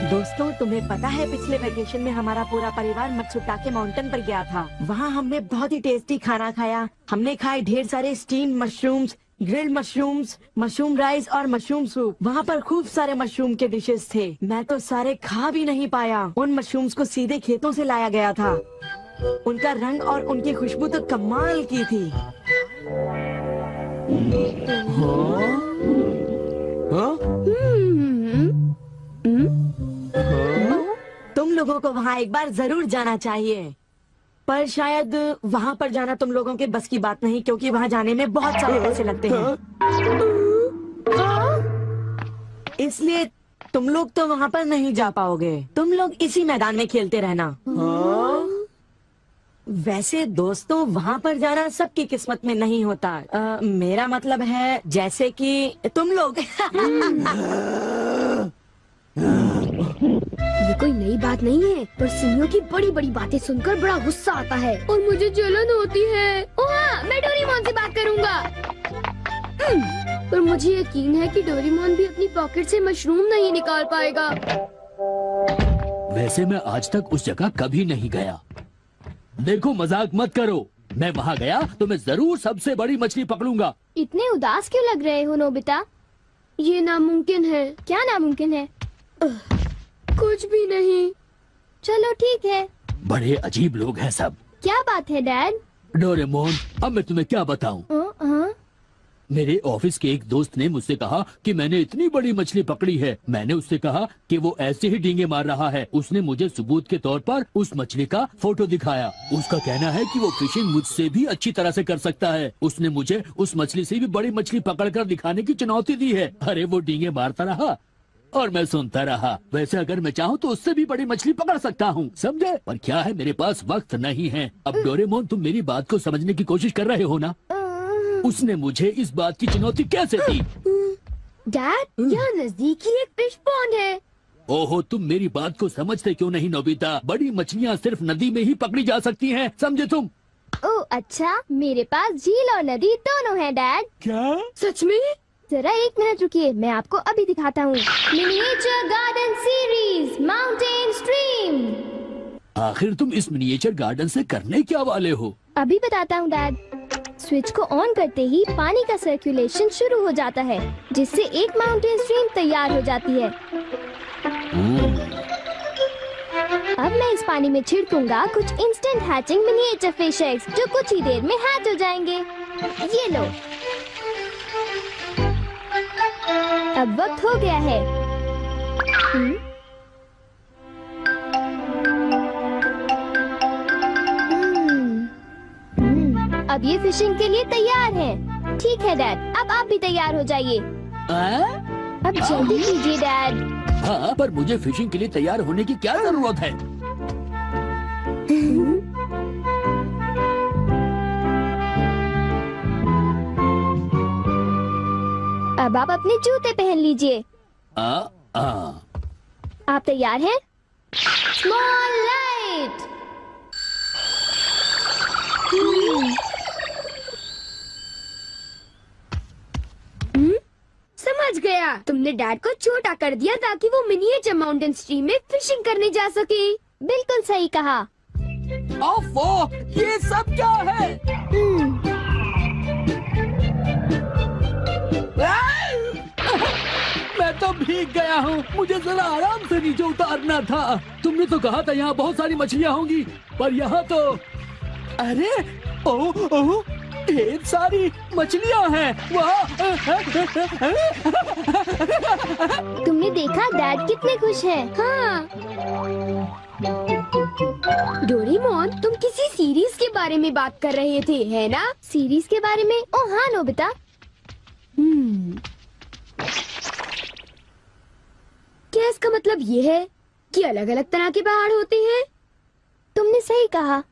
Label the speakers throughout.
Speaker 1: दोस्तों, तुम्हें पता है पिछले वेकेशन में हमारा पूरा परिवार मत्सुटाके माउंटेन पर गया था। वहाँ हमने बहुत ही टेस्टी खाना खाया। हमने खाए ढेर सारे steam mushrooms, grilled mushrooms, mushroom rice और मशरूम सूप। वहाँ पर खूब सारे मशरूम के डिशेस थे। मैं तो सारे खा भी नहीं पाया। उन मशरूम्स को सीधे खेतों से लाया गया था। उनका रंग और उनकी खुशबू तो कमाल की थी। तुम लोगों को वहाँ एक बार जरूर जाना चाहिए, पर शायद वहाँ पर जाना तुम लोगों के बस की बात नहीं, क्योंकि वहाँ जाने में बहुत सारे पैसे लगते हैं। इसलिए तुम लोग तो वहाँ पर नहीं जा पाओगे। तुम लोग इसी मैदान में खेलते रहना। वैसे दोस्तों, वहाँ पर जाना सबकी किस्मत में नहीं होता। मेरा मतलब है जैसे कि तुम लोग।
Speaker 2: ये कोई नई बात नहीं है, पर सिमियों की बड़ी बड़ी बातें सुनकर बड़ा गुस्सा आता है और मुझे जलन होती है। ओह हाँ, मैं डोरेमोन से बात करूँगा। पर मुझे यकीन है कि डोरेमोन भी अपनी पॉकेट से मशरूम नहीं निकाल पाएगा।
Speaker 3: वैसे मैं आज तक उस जगह कभी नहीं गया। देखो, मजाक मत करो। मैं वहाँ गया तो मैं जरूर सबसे बड़ी मछली पकड़ूंगा।
Speaker 2: इतने उदास क्यों लग रहे हो नोबिता? ये नामुमकिन है। क्या नामुमकिन है? कुछ भी नहीं। चलो ठीक है।
Speaker 3: बड़े अजीब लोग हैं सब।
Speaker 2: क्या बात है डैड?
Speaker 3: डोरेमोन, अब मैं तुम्हें क्या बताऊं? मेरे ऑफिस के एक दोस्त ने मुझसे कहा कि मैंने इतनी बड़ी मछली पकड़ी है। मैंने उससे कहा कि वो ऐसे ही डींगे मार रहा है। उसने मुझे सबूत के तौर पर उस मछली का फोटो दिखाया। उसका कहना है कि वो फिशिंग मुझसे भी अच्छी तरह से कर सकता है। उसने मुझे उस मछली से भी बड़ी मछली पकड़कर दिखाने की चुनौती दी है। अरे वो डींगे मारता रहा और मैं सुनता रहा। वैसे अगर मैं चाहूँ तो उससे भी बड़ी मछली पकड़ सकता हूँ, समझे? पर क्या है, मेरे पास वक्त नहीं है। अब डोरेमोन, तुम मेरी बात को समझने की कोशिश कर रहे हो ना? उसने मुझे इस बात की चुनौती कैसे दी?
Speaker 2: डैड, यहाँ नजदीक ही एक फिश पॉन्ड है।
Speaker 3: ओहो, तुम मेरी बात को समझते क्यों नहीं नोबिता? बड़ी मछलियाँ सिर्फ नदी में ही पकड़ी जा सकती हैं, समझे तुम?
Speaker 2: ओह अच्छा, मेरे पास झील और नदी दोनों है डैड।
Speaker 3: क्या?
Speaker 2: सच में? जरा एक मिनट रुकिए, मैं आपको अभी दिखाता हूँ। Miniature garden series mountain stream.
Speaker 3: आखिर तुम इस मिनिएचर गार्डन से करने क्या वाले हो?
Speaker 2: अभी बताता हूँ डैड। स्विच को ऑन करते ही पानी का सर्कुलेशन शुरू हो जाता है, जिससे एक माउंटेन स्ट्रीम तैयार हो जाती है। अब मैं इस पानी में छिड़कूंगा कुछ instant hatching miniature fish eggs, जो कुछ ही देर में हैच हो जाएंगे। ये लो। अब वक्त हो गया है। अब ये फिशिंग के लिए तैयार हैं। ठीक है डैड, अब आप भी तैयार हो जाइए। अब जल्दी कीजिए डैड।
Speaker 3: हाँ, पर मुझे फिशिंग के लिए तैयार होने की क्या जरूरत है?
Speaker 2: अब आप अपने जूते पहन लीजिए। आप तैयार हैं? Small light. समझ गया, तुमने डैड को छोटा कर दिया ताकि वो मिनिएचर माउंटेन स्ट्रीम में फिशिंग करने जा सके। बिल्कुल सही कहा।
Speaker 3: ओफो, ये सब क्या है? मैं तो भीग गया हूँ। मुझे जरा आराम से नीचे उतारना था। तुमने तो कहा था यहाँ बहुत सारी मछलियाँ होंगी, पर यहाँ तो अरे ओह, ढेर सारी मछलियाँ हैं। वाह!
Speaker 2: तुमने देखा डैड कितने खुश हैं। हाँ। डोरेमोन, तुम किसी सीरीज के बारे में बात कर रहे थे, है ना? सीरीज के बारे में? ओह हाँ नोबिता। क्या इसका मतलब ये है कि अलग अलग तरह के पहाड़ होते हैं? तुमने सही कहा।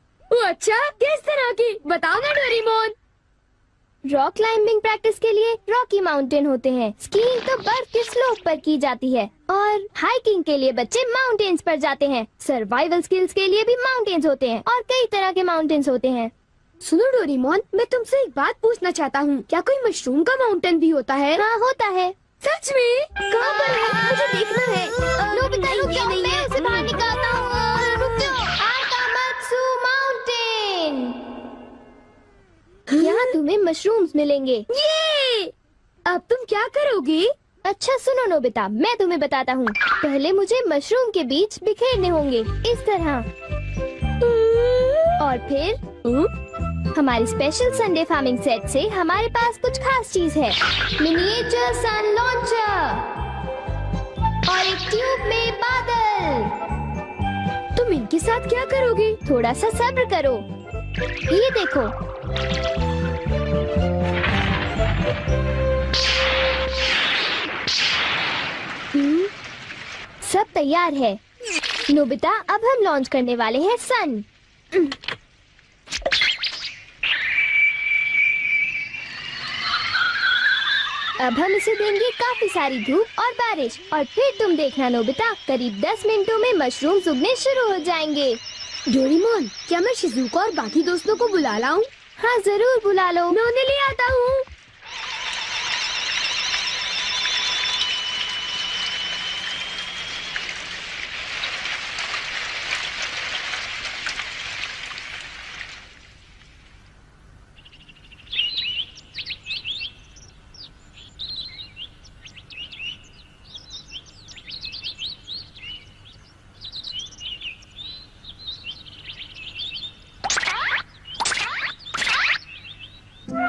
Speaker 2: अच्छा, किस तरह की? बताओ ना डोरेमोन। रॉक क्लाइंबिंग प्रैक्टिस के लिए रॉकी माउंटेन होते हैं। स्कीइंग तो बर्फ के स्लोप पर की जाती है, और हाइकिंग के लिए बच्चे माउंटेन्स पर जाते हैं। सर्वाइवल स्किल्स के लिए भी माउंटेन्स होते हैं, और कई तरह के माउंटेन्स होते हैं। सुनो डोरेमोन, मैं तुमसे एक बात पूछना चाहता हूँ। क्या कोई मशरूम का माउंटेन भी होता है? हाँ होता है। सच में? कहाँ पर है? मुझे देखना है। नोबिता रुक जाओ। तुम्हें मशरूम्स मिलेंगे। ये अब तुम क्या करोगी? अच्छा सुनो नोबिता, मैं तुम्हें बताता हूँ। पहले मुझे मशरूम के बीज बिखेरने होंगे इस तरह, और फिर हमारी स्पेशल संडे फार्मिंग सेट से हमारे पास कुछ खास चीज है। मिनिएचर सन लॉन्चर और एक ट्यूब में बादल। तुम इनके साथ क्या करोगी? थोड़ा सा सब्र करो। ये देखो, सब तैयार है। नोबिता, अब हम लॉन्च करने वाले हैं सन। अब हम इसे देंगे काफी सारी धूप और बारिश, और फिर तुम देखना नोबिता, करीब 10 मिनटों में मशरूम उगने शुरू हो जाएंगे। डोरेमोन, क्या मैं शिजुका और बाकी दोस्तों को बुला लाऊं? हाँ जरूर बुला लो, मैं उन्हें ले आता हूँ।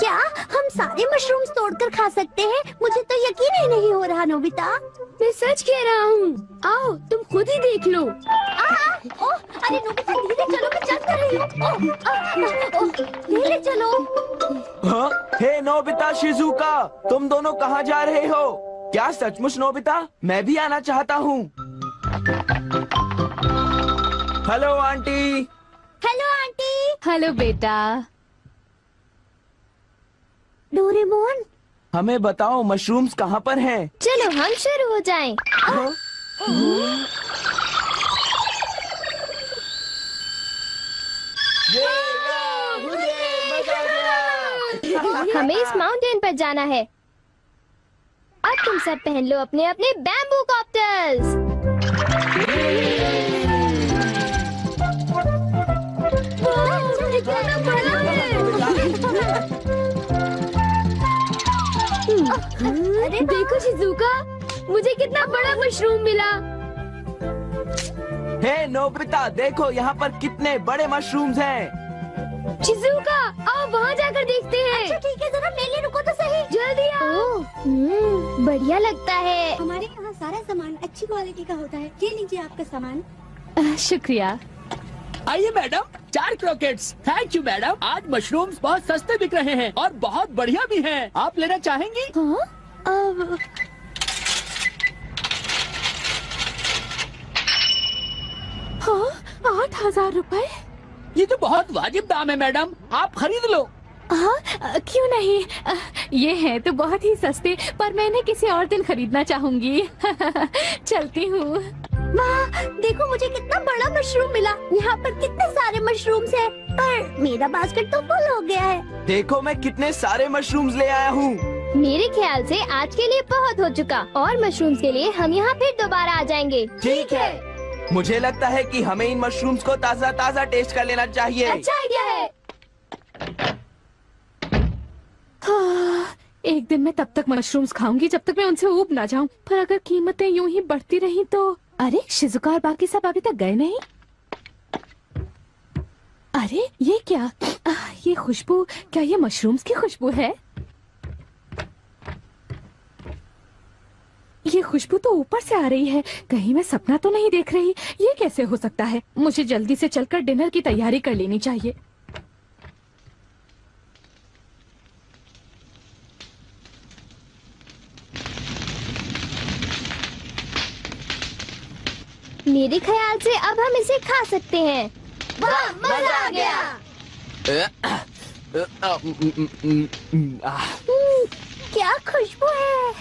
Speaker 4: क्या हम सारे मशरूम्स तोड़कर खा सकते हैं? मुझे तो यकीन ही नहीं हो रहा नोबिता।
Speaker 2: मैं सच कह रहा हूँ। आओ तुम खुद ही देख लो।
Speaker 4: ओह, अरे नोबिता धीरे चलो, मैं चल कर रही हूँ। धीरे चलो।
Speaker 5: हाँ? हे नोबिता, शिजुका, तुम दोनों कहाँ जा रहे हो? क्या सचमुच नोबिता? मैं भी आना चाहता हूँ। Hello aunty.
Speaker 4: Hello aunty.
Speaker 6: Hello बेटा।
Speaker 4: डोरेमोन,
Speaker 5: हमें बताओ मशरूम्स कहाँ पर हैं?
Speaker 2: चलो हम शुरू हो जाएं।
Speaker 5: हाँ?
Speaker 2: हमें इस माउंटेन पर जाना है। अब तुम सब पहन लो अपने अपने बैम्बू कॉप्टर्स। कितना बड़ा है। अरे देखो शिजुका, मुझे कितना बड़ा मशरूम मिला।
Speaker 5: हे नोबिता, देखो यहाँ पर कितने बड़े मशरूम्स हैं।
Speaker 2: शिजुका, आओ वहाँ जाकर देखते हैं।
Speaker 4: अच्छा ठीक है, जरा ले ले, रुको तो सही।
Speaker 2: जल्दी आओ। बढ़िया लगता है।
Speaker 4: हमारे यहाँ सारा सामान अच्छी क्वालिटी का होता है। ये लीजिए आपका सामान।
Speaker 6: शुक्रिया।
Speaker 3: आइए madam, 4 croquettes. Thank you madam. आज मशरूम्स बहुत सस्ते बिक रहे हैं और बहुत बढ़िया भी हैं। आप लेना चाहेंगी?
Speaker 2: हाँ?
Speaker 6: हाँ, 8,000 रुपए।
Speaker 3: ये तो बहुत वाजिब दाम है मैडम, आप खरीद लो।
Speaker 6: हाँ, क्यों नहीं। ये है तो बहुत ही सस्ते, पर मैं इन्हें किसी और दिन खरीदना चाहूंगी। चलती हूँ।
Speaker 4: वाह, देखो मुझे कितना बड़ा मशरूम मिला। यहाँ पर कितने सारे मशरूम्स हैं, पर मेरा बास्केट तो फुल हो गया है।
Speaker 5: देखो मैं कितने सारे मशरूम्स ले आया हूँ।
Speaker 2: मेरे ख्याल से आज के लिए बहुत हो चुका, और मशरूम्स के लिए हम यहाँ फिर दोबारा आ जाएंगे।
Speaker 5: ठीक है। मुझे लगता है कि हमें इन मशरूम्स को ताज़ा ताज़ा टेस्ट कर लेना चाहिए।
Speaker 2: अच्छा आइडिया है।
Speaker 6: हाँ, एक दिन मैं तब तक मशरूम्स खाऊंगी जब तक मैं उनसे ऊब ना जाऊं। पर अगर कीमतें यूं ही बढ़ती रही तो। अरे शिजुका और बाकी सब अभी तक गए नहीं। अरे ये क्या? ये खुशबू, क्या ये मशरूम्स की खुशबू है? ये खुशबू तो ऊपर से आ रही है। कहीं मैं सपना तो नहीं देख रही? ये कैसे हो सकता है? मुझे जल्दी से चलकर डिनर की तैयारी कर लेनी चाहिए।
Speaker 2: मेरे ख्याल से अब हम इसे खा सकते हैं। वाह, मजा आ गया।
Speaker 4: क्या खुशबू है।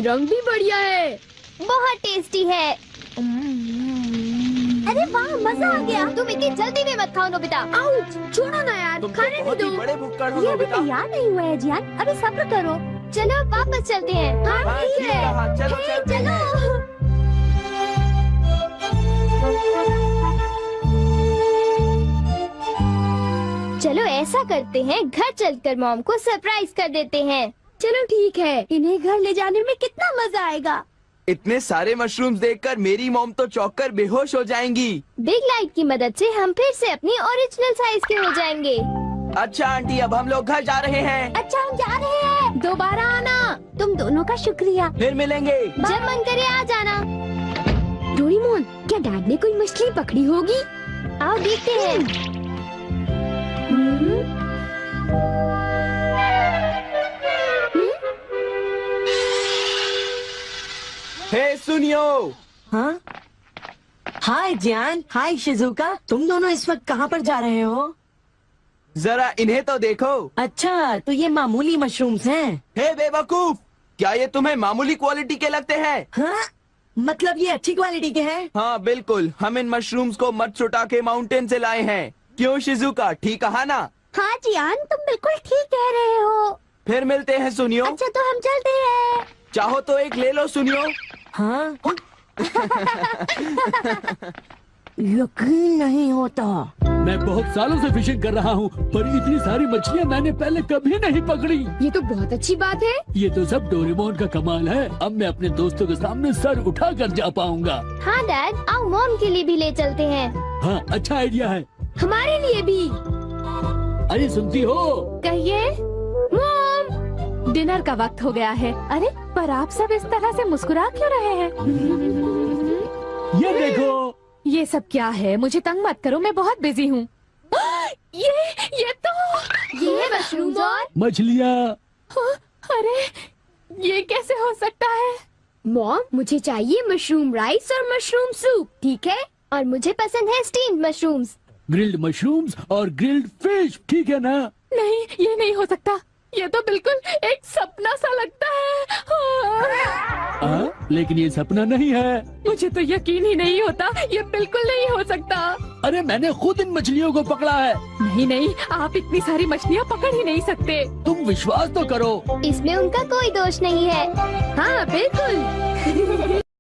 Speaker 2: रंग भी बढ़िया है। बहुत टेस्टी है।
Speaker 4: अरे वाह, मजा आ गया।
Speaker 2: तुम इतनी जल्दी में मत खाओ नोबिता।
Speaker 4: आउच, छोड़ो ना यार,
Speaker 5: तुम तो
Speaker 4: खाने
Speaker 5: बहुत
Speaker 4: नहीं
Speaker 5: ही
Speaker 4: दो।
Speaker 5: बड़े भुक्कड़ हो
Speaker 4: ये अभी
Speaker 5: नोबिता।
Speaker 4: तैयार नहीं हुआ है जियान, अभी सब्र करो।
Speaker 2: चलो वापस चलते हैं।
Speaker 5: हाँ, ठीक कहा, चलो चलते हैं।
Speaker 2: चलो ऐसा ऐसा करते हैं, घर चलकर मॉम को सरप्राइज कर देते हैं। चलो ठीक है,
Speaker 4: इन्हें घर ले जाने में कितना मजा आएगा।
Speaker 5: इतने सारे मशरूम्स देखकर मेरी मॉम तो चौंक कर बेहोश हो जाएंगी।
Speaker 2: बिग लाइट की मदद से हम फिर से अपनी ओरिजिनल साइज के हो जाएंगे।
Speaker 5: अच्छा आंटी, अब हम लोग घर जा रहे हैं।
Speaker 4: अच्छा हम जा रहे हैं।
Speaker 6: दोबारा आना।
Speaker 4: तुम दोनों का शुक्रिया।
Speaker 5: फिर मिलेंगे।
Speaker 2: जब मन करे आ जाना। डोरेमोन, क्या डैड ने कोई मछली पकड़ी होगी? आओ देखते हैं।
Speaker 5: हे सुनियो।
Speaker 1: हाँ, हाय जियान, हाय शिजुका, तुम दोनों इस वक्त कहाँ पर जा रहे हो?
Speaker 5: जरा इन्हें तो देखो।
Speaker 1: अच्छा, तो ये मामूली मशरूम्स हैं।
Speaker 5: हे बेवकूफ, क्या ये तुम्हें मामूली क्वालिटी के लगते हैं?
Speaker 1: हाँ? मतलब ये अच्छी क्वालिटी के हैं?
Speaker 5: हाँ बिल्कुल, हम इन मशरूम्स को मत्सुटा के माउंटेन से लाए हैं। क्यों शिजुका, ठीक कहा ना?
Speaker 4: हाँ जियान, तुम बिल्कुल ठीक कह रहे हो।
Speaker 5: फिर मिलते हैं सुनियो।
Speaker 4: अच्छा तो हम चलते हैं।
Speaker 5: चाहो तो एक ले लो सुनियो।
Speaker 1: हाँ? यकीन नहीं होता।
Speaker 3: मैं बहुत सालों से फिशिंग कर रहा हूँ, पर इतनी सारी मछलियाँ मैंने पहले कभी नहीं पकड़ी।
Speaker 2: ये तो बहुत अच्छी बात है।
Speaker 3: ये तो सब डोरेमोन का कमाल है। अब मैं अपने दोस्तों के सामने सर उठा कर जा पाऊंगा।
Speaker 2: हाँ डैड, आओ मॉम के लिए भी ले चलते हैं।
Speaker 3: हाँ, अच्छा आइडिया है।
Speaker 2: हमारे लिए भी।
Speaker 3: अरे सुनती हो?
Speaker 6: कहिए। मॉम, डिनर का वक्त हो गया है। अरे पर आप सब इस तरह से मुस्कुरा क्यों रहे हैं?
Speaker 3: ये देखो।
Speaker 6: ये सब क्या है? मुझे तंग मत करो, मैं बहुत बिजी हूँ। ये तो
Speaker 2: ये है मशरूम और
Speaker 3: मछलियाँ।
Speaker 6: हाँ, अरे ये कैसे हो सकता है?
Speaker 2: मॉम, मुझे चाहिए मशरूम राइस और मशरूम सूप, ठीक है? और मुझे पसंद है स्टीम्ड मशरूम्स।
Speaker 3: ग्रिल्ड मशरूम्स और ग्रिल्ड फिश, ठीक है ना?
Speaker 6: नहीं, ये नहीं हो सकता। ये तो बिल्कुल एक सपना सा लगता है।
Speaker 3: लेकिन ये सपना नहीं है।
Speaker 6: मुझे तो यकीन ही नहीं होता, ये बिल्कुल नहीं हो सकता।
Speaker 3: अरे मैंने खुद इन मछलियों को पकड़ा है।
Speaker 6: नहीं नहीं, आप इतनी सारी मछलियाँ पकड़ ही नहीं सकते।
Speaker 3: तुम विश्वास तो करो।
Speaker 2: इसमें उनका कोई दोष नहीं है।
Speaker 6: हाँ बिल्कुल।